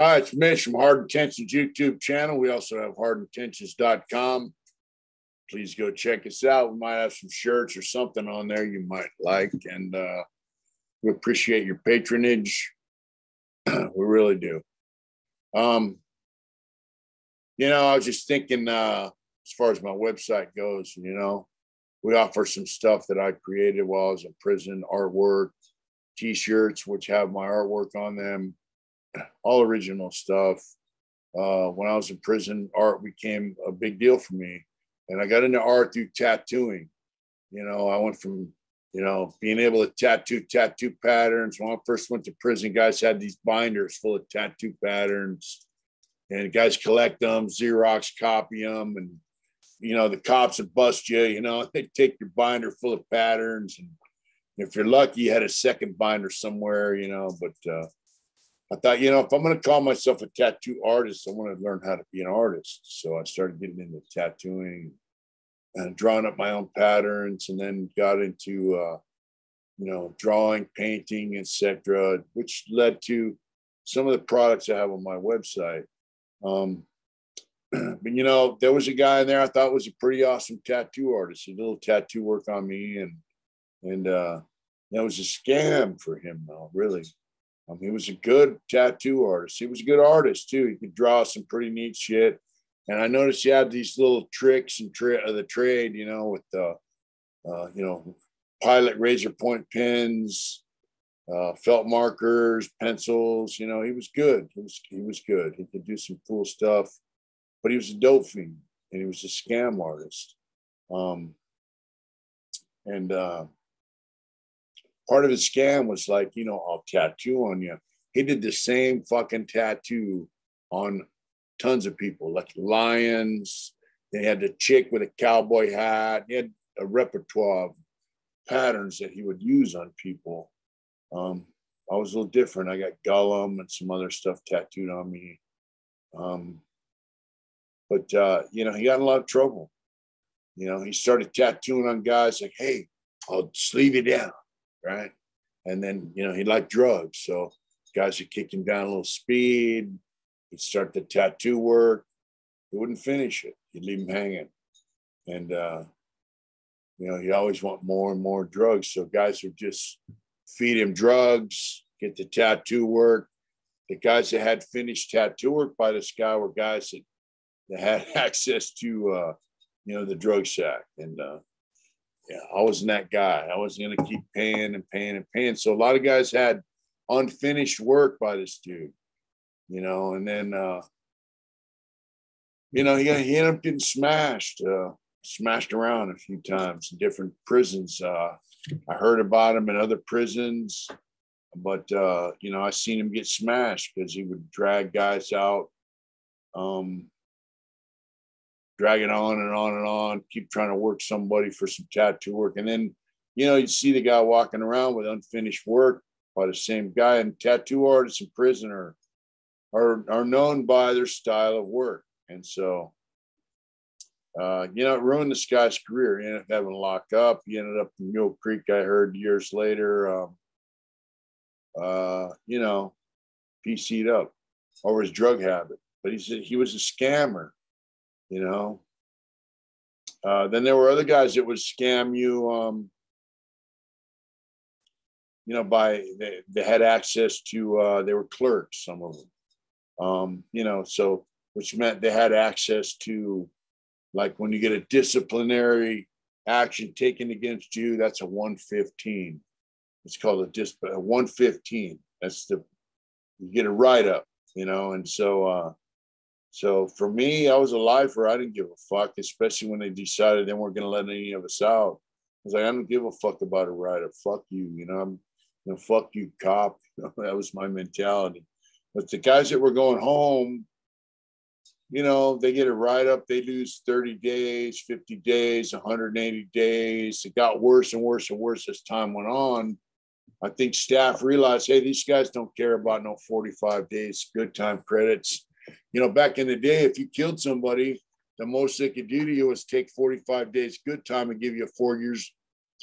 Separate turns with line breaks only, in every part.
Hi, it's Mitch from Hard Intentions YouTube channel. We also have HARDINTENTIONS.com. Please go check us out. We might have some shirts or something on there you might like, and we appreciate your patronage. We really do. I was just thinking, as far as my website goes, we offer some stuff that I created while I was in prison, artwork, T-shirts, which have my artwork on them, all original stuff. When I was in prison, art became a big deal for me. And I got into art through tattooing. I went from, being able to tattoo patterns. When I first went to prison, guys had these binders full of tattoo patterns. And guys collect them, Xerox copy them. And, the cops would bust you, they take your binder full of patterns. And if you're lucky, you had a second binder somewhere, but I thought, if I'm going to call myself a tattoo artist, I want to learn how to be an artist. So I started getting into tattooing and drawing up my own patterns, and then got into, drawing, painting, etc., which led to some of the products I have on my website. But, there was a guy in there I thought was a pretty awesome tattoo artist. He did a little tattoo work on me, and that was a scam for him, though, really. He was a good tattoo artist. He was a good artist, too. He could draw some pretty neat shit. And I noticed he had these little tricks and of the trade, with pilot razor point pens, felt markers, pencils. He was good. He was good. He could do some cool stuff. But he was a dope fiend, and he was a scam artist. Part of his scam was like, I'll tattoo on you. He did the same fucking tattoo on tons of people, like lions. They had the chick with a cowboy hat. He had a repertoire of patterns that he would use on people. I was a little different. I got Gollum and some other stuff tattooed on me. But he got in a lot of trouble. He started tattooing on guys like, hey, I'll sleeve you down. Right. And then, he liked drugs. So guys would kick him down a little speed. He'd start the tattoo work. He wouldn't finish it. He'd leave him hanging. And, he'd always want more and more drugs. So guys would just feed him drugs, get the tattoo work. The guys that had finished tattoo work by this guy were guys that had access to, the drug sack. And, I wasn't that guy. I wasn't going to keep paying and paying and paying. So a lot of guys had unfinished work by this dude, and then, he ended up getting smashed around a few times in different prisons. I heard about him in other prisons, but, I seen him get smashed because he would drag guys out, drag it on and on and on, keep trying to work somebody for some tattoo work. And then, you'd see the guy walking around with unfinished work by the same guy. And tattoo artists in prison are known by their style of work. And so, it ruined this guy's career. He ended up having to lock up. He ended up in Mule Creek, I heard years later, PC'd up over his drug habit. But he was a scammer. Then there were other guys that would scam you, they had access to, they were clerks, some of them, so which meant they had access to, like when you get a disciplinary action taken against you, that's a 115. It's called a 115. You get a write-up, and so for me, I was a lifer. I didn't give a fuck, especially when they decided they weren't going to let any of us out. I was like, I don't give a fuck about a write-up. Fuck you, fuck you, cop. That was my mentality. But the guys that were going home, they get a write-up. They lose 30 days, 50 days, 180 days. It got worse and worse and worse as time went on. I think staff realized, hey, these guys don't care about no 45 days, good time credits. Back in the day, if you killed somebody, the most they could do to you was take 45 days good time and give you 3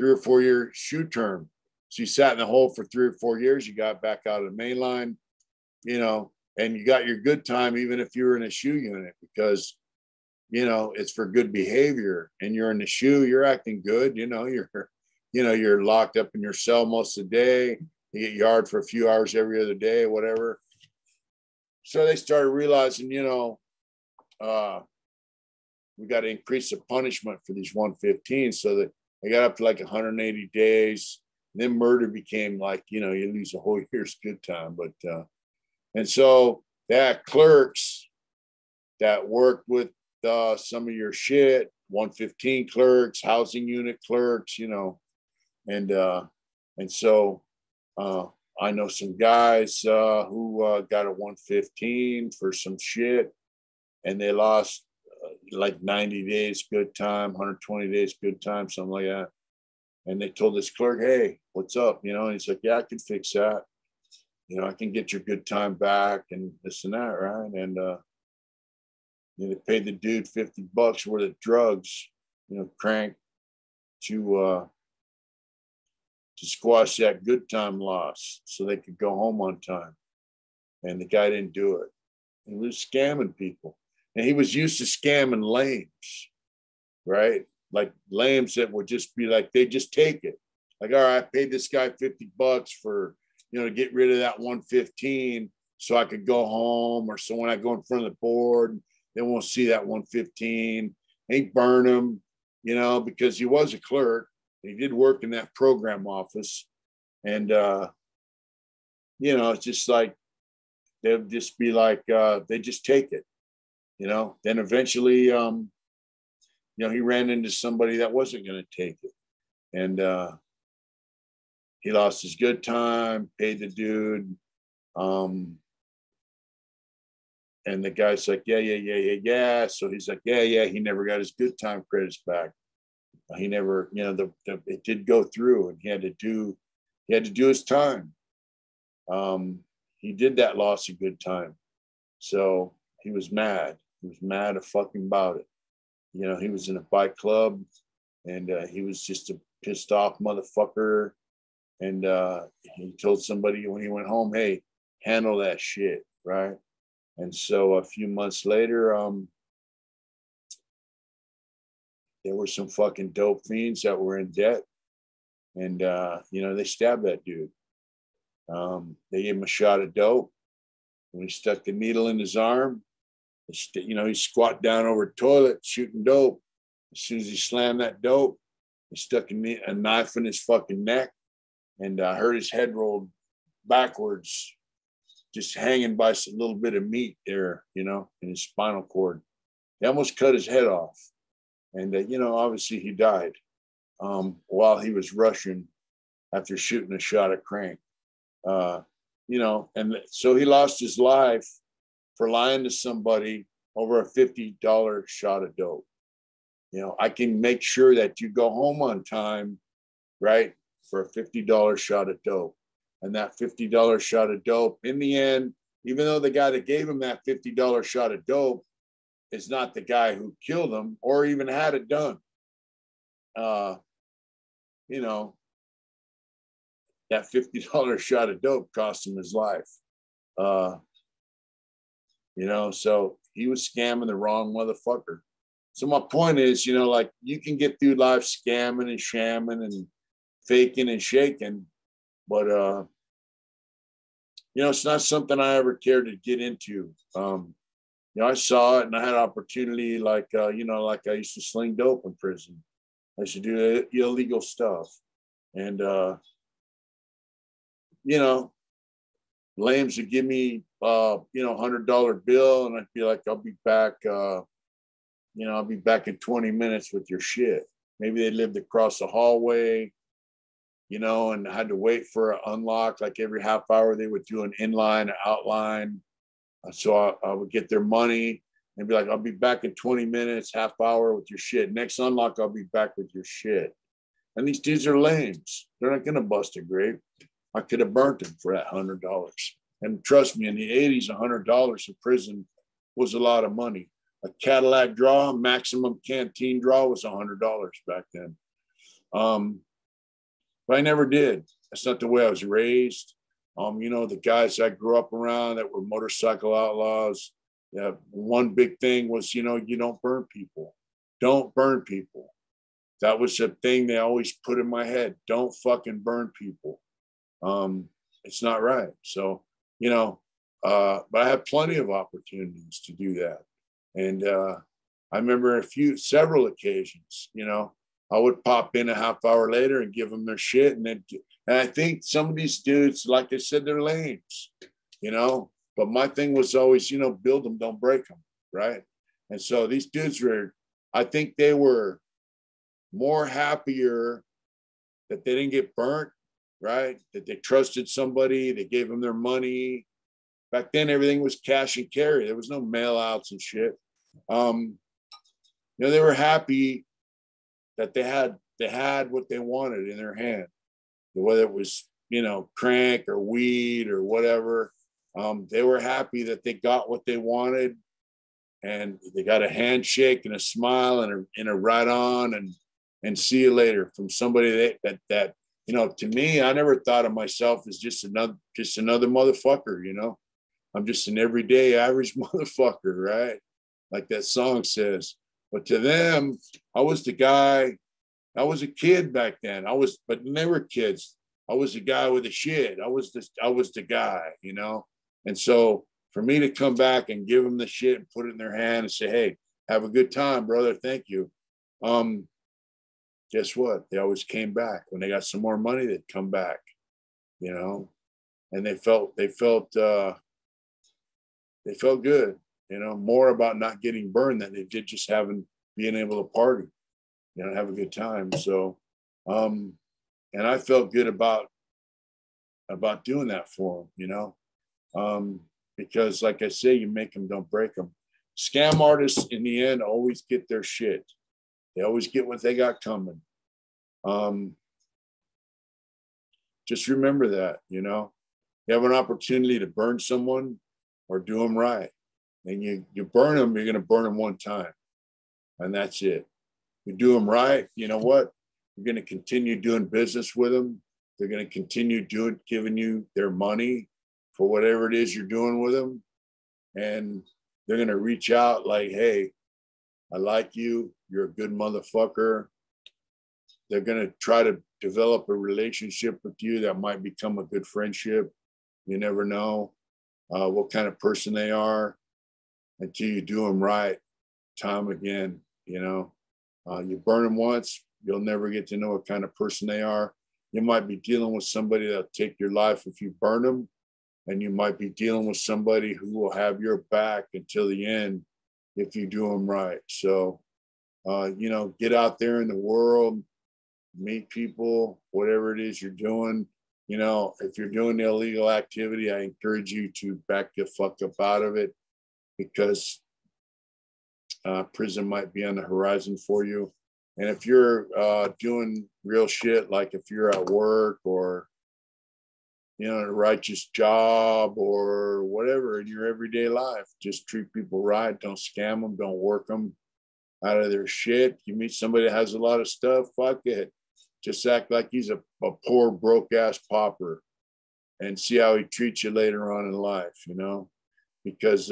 or 4 year shoe term. So you sat in the hole for 3 or 4 years, you got back out of the main line, and you got your good time, even if you're in a shoe unit, because, you know, it's for good behavior, and you're in the shoe, you're acting good. You're locked up in your cell most of the day. You get yard for a few hours every other day, whatever. So they started realizing, we got to increase the punishment for these 115, so that they got up to like 180 days. And then murder became like, you lose a whole year's good time. But, and so they had clerks that worked with some of your shit, 115 clerks, housing unit clerks, and so I know some guys who got a 115 for some shit, and they lost like 90 days good time, 120 days good time, something like that. And they told this clerk, hey, what's up? And he's like, yeah, I can fix that. I can get your good time back and this and that, right? And they paid the dude $50 worth of drugs, crank to squash that good time loss so they could go home on time. And the guy didn't do it. He was scamming people. And he was used to scamming lames, right? Like lames that would just be like, they just take it. Like, all right, I paid this guy $50 for, to get rid of that 115 so I could go home, or so when I go in front of the board, they won't see that 115. They burn him, because he was a clerk. He did work in that program office. And, it's just like, they'll just be like, they just take it, Then eventually, he ran into somebody that wasn't going to take it. And he lost his good time, paid the dude. And the guy's like, yeah. So he's like, yeah. He never got his good time credits back. He never, it did go through, and he had to do his time. He did that loss of good time. So he was mad. He was mad a fucking about it. He was in a bike club, and he was just a pissed off motherfucker. And he told somebody when he went home, hey, handle that shit, right? And so a few months later, there were some fucking dope fiends that were in debt. And, they stabbed that dude. They gave him a shot of dope. When he stuck the needle in his arm, he squat down over the toilet shooting dope. As soon as he slammed that dope, he stuck a knife in his fucking neck, and I heard his head rolled backwards, just hanging by a little bit of meat there, in his spinal cord. They almost cut his head off. And, obviously he died while he was rushing after shooting a shot at crank. And so he lost his life for lying to somebody over a $50 shot of dope. I can make sure that you go home on time, right, for a $50 shot of dope. And that $50 shot of dope, in the end, even though the guy that gave him that $50 shot of dope is not the guy who killed him or even had it done, that $50 shot of dope cost him his life. So he was scamming the wrong motherfucker. So my point is, like, you can get through life scamming and shamming and faking and shaking, but it's not something I ever cared to get into. I saw it, and I had opportunity, like I used to sling dope in prison. I used to do illegal stuff, and lames would give me $100 bill, and I'd be like, I'll be back. I'll be back in 20 minutes with your shit. Maybe they lived across the hallway, and I had to wait for an unlock. Like every half hour, they would do an inline, an outline. So I would get their money and be like, I'll be back in 20 minutes, half hour with your shit. Next unlock, I'll be back with your shit. And these dudes are lames. They're not going to bust a grape. I could have burnt them for that $100. And trust me, in the 80s, $100 in prison was a lot of money. A Cadillac draw, maximum canteen draw was $100 back then. But I never did. That's not the way I was raised. You know, the guys I grew up around that were motorcycle outlaws. Yeah, one big thing was, you know, you don't burn people. Don't burn people. That was a thing they always put in my head. Don't fucking burn people. It's not right. So, you know, but I had plenty of opportunities to do that. And I remember several occasions, you know, I would pop in a half hour later and give them their shit. And I think some of these dudes, like I said, they're lames, you know, but my thing was always, you know, build them, don't break them. Right. And so these dudes I think they were more happier that they didn't get burnt, right? That they trusted somebody, they gave them their money. Back then, everything was cash and carry. There was no mail outs and shit. You know, they were happy that they had what they wanted in their hand, whether it was, you know, crank or weed or whatever. They were happy that they got what they wanted, and they got a handshake and a smile and a right on and see you later from somebody that you know. To me, I never thought of myself as just another motherfucker. You know, I'm just an everyday average motherfucker, right? Like that song says. But to them, I was the guy. I was a kid back then. But when they were kids, I was the guy with the shit. I was the guy, you know? And so for me to come back and give them the shit and put it in their hand and say, hey, have a good time, brother. Thank you. Guess what? They always came back. When they got some more money, they'd come back, you know? And they felt good, you know, more about not getting burned than they did just being able to party, you know, have a good time. So, and I felt good about doing that for them, you know, because like I say, you make them, don't break them. Scam artists in the end always get their shit. They always get what they got coming. Just remember that, you know, you have an opportunity to burn someone or do them right. And you burn them, you're going to burn them one time. And that's it. You do them right, you know what? You're going to continue doing business with them. They're going to continue giving you their money for whatever it is you're doing with them. And they're going to reach out like, hey, I like you. You're a good motherfucker. They're going to try to develop a relationship with you that might become a good friendship. You never know what kind of person they are until you do them right, time again, you know. You burn them once, you'll never get to know what kind of person they are. You might be dealing with somebody that'll take your life if you burn them, and you might be dealing with somebody who will have your back until the end if you do them right. So, you know, get out there in the world, meet people, whatever it is you're doing. You know, if you're doing the illegal activity, I encourage you to back the fuck up out of it, because prison might be on the horizon for you. And if you're doing real shit, like if you're at work or, you know, a righteous job or whatever in your everyday life, just treat people right. Don't scam them. Don't work them out of their shit. You meet somebody that has a lot of stuff, fuck it. Just act like he's a poor, broke ass pauper and see how he treats you later on in life, you know, because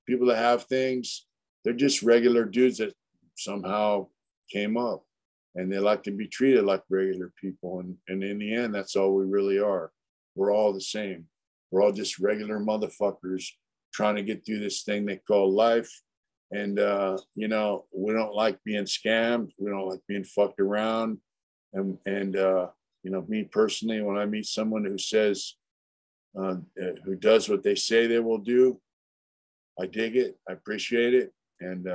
people that have things, they're just regular dudes that somehow came up, and they like to be treated like regular people. And in the end, that's all we really are. We're all the same. We're all just regular motherfuckers trying to get through this thing they call life. And, you know, we don't like being scammed. We don't like being fucked around. And you know, me personally, when I meet someone who says, who does what they say they will do, I dig it. I appreciate it. And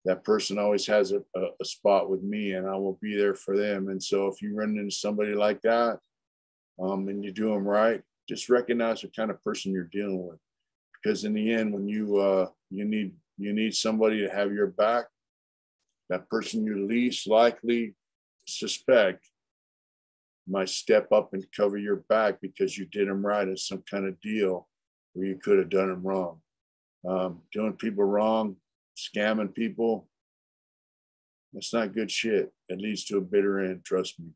that person always has a spot with me, and I will be there for them. And so if you run into somebody like that, and you do them right, just recognize the kind of person you're dealing with. Because in the end, when you need somebody to have your back, that person you least likely suspect might step up and cover your back because you did them right in some kind of deal where you could have done them wrong. Doing people wrong, scamming people, that's not good shit. It leads to a bitter end, trust me.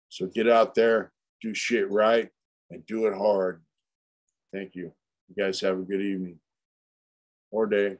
So get out there, do shit right, and do it hard. Thank you. You guys have a good evening or day.